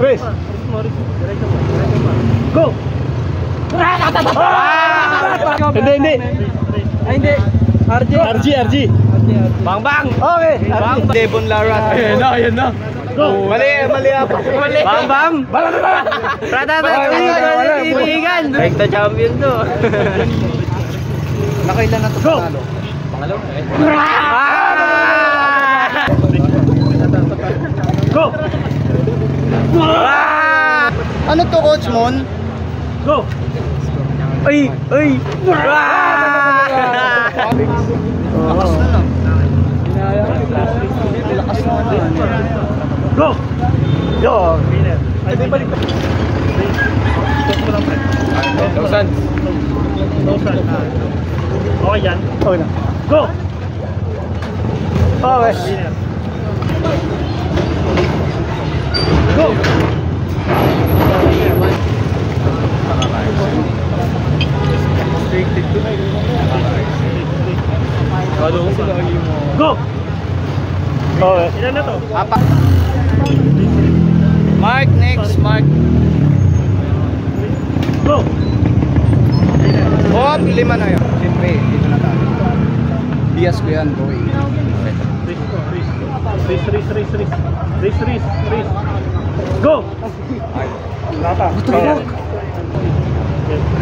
Race. Go! Hindi. Ay, hindi. RG. Bang! Okay. Bang! Devon Lara. Ayan na. Go! Mali ako. Bang! Prata titigan. Like the champion to. Nakailan na ito panalo? Pangalawa. Go! Ano to, Coach Mon? Go! Ay! Lakas na lang. Lakas na lang. Go! Yo! Ay, di balik. Lausan. Okay yan. Okay na. Go! Okay. Go! Go! Okay. Ilan na to? Apat. Mark, next. Mark. Go! Hop, 5 na yun. Siyempre, dito na tayo. Bias ko yan, boy. Race. Go! Lata.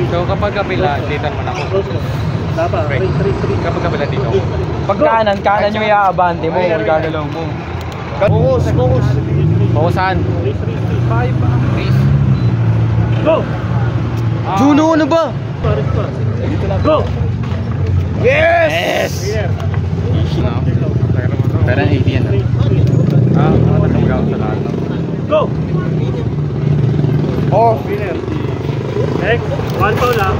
So kapag kabila, dito naman ako. Lata. Race. Kapag kabila dito. Pag kanan yung iaabante mo, gagalaw mo. Focus. Fokusan. Race. Go! Juno, ano ba? Go! Yes! Pero 80 yan. Matagaw sa lahat. Go! Oh, Next. One foul lang.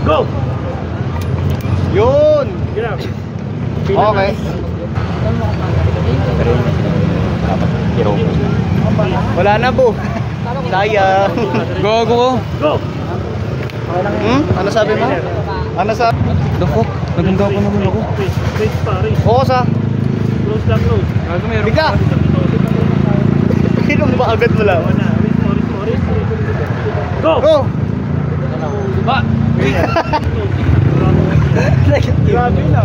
Go! yun! Get out. Okay. Wala na po. Sayang. Go! Go! Ano sabi mo? Ano sabi? Dako, naganda ko naman ako. Race pa. Focus ha. Close lang, close. Bigla! Hinong ba agad mo lang? Race. Go! Go! Ba! Grabe na.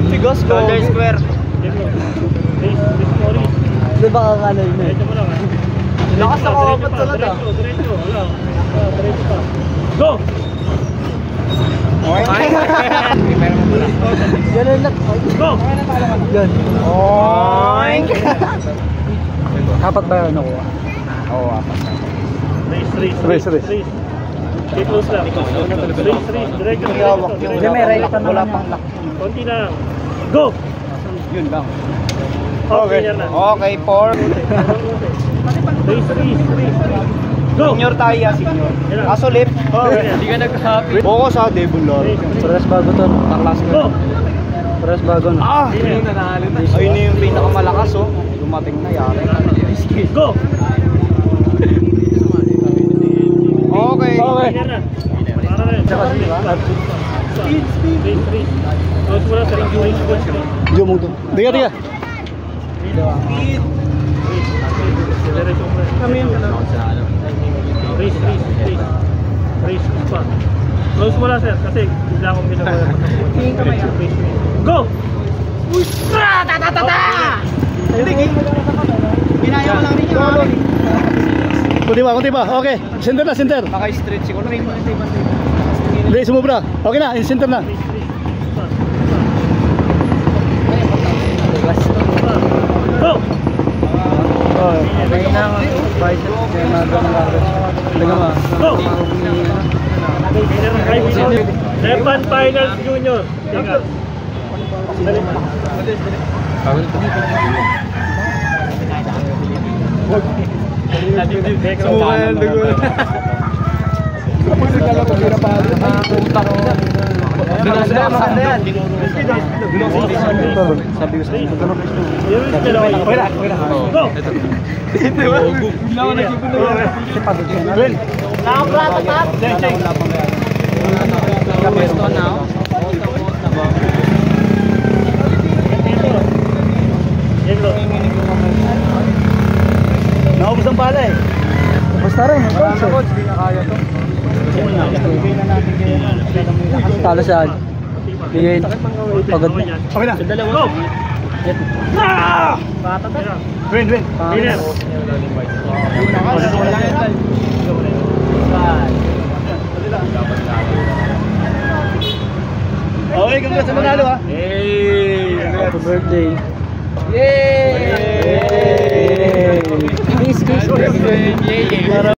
Tigas ko. Shoulder square. Race. Di ba kakanay na? Diretso mo lang ha. Lakas na kawapat talaga. Diretso. Diretso pa. Go! Okay. Ganun lang. Go! Yan. Oink! Apat ba yun ako? Oo, apat. Race. Stay close lang. Race. Diretso. Hindi, may right pa wala pang lock. Konti na. Go! Yun lang. Okay. Okay, 4. Race. Go! Senior tayo, senior. Kaso left. Hindi ka nag-happy. Focus ha, Devon Lara. Pares bago to. Taklas ko. Go! Pares bago na. Ayun na yung pinakamalakas oh. Dumating na yari. Go! Okay. Clear na. Para na yun. Speed. Close mo lang sa race. Diyo mo doon. Tiga. Kami yun. Race pa. Close mo lang sir kasi bigla akong binagawa. Go! Ginaya mo lang rin yun. Kunti ba? Okay. Center na. Naka-stretch ko na rin. Hindi, sumubra. Okay na. Center na. Go! Okay na. Bicep. Kaya magandang gagawin. Talaga ma. Go! Lepan Finals Junior. Tingnan. Sumukan, dugo. Sabi ko sa inyo. Go! Nakaplata pa. Pwesto na, oh. Naubos ang pala eh. Basta rin. Hindi na kaya to. Talo saan? Bigay. Pagod mo. Okay na. Go! Win, win. Winner. Okay, congrats sa manalo ha. Happy birthday. Yay! Kiss, kiss.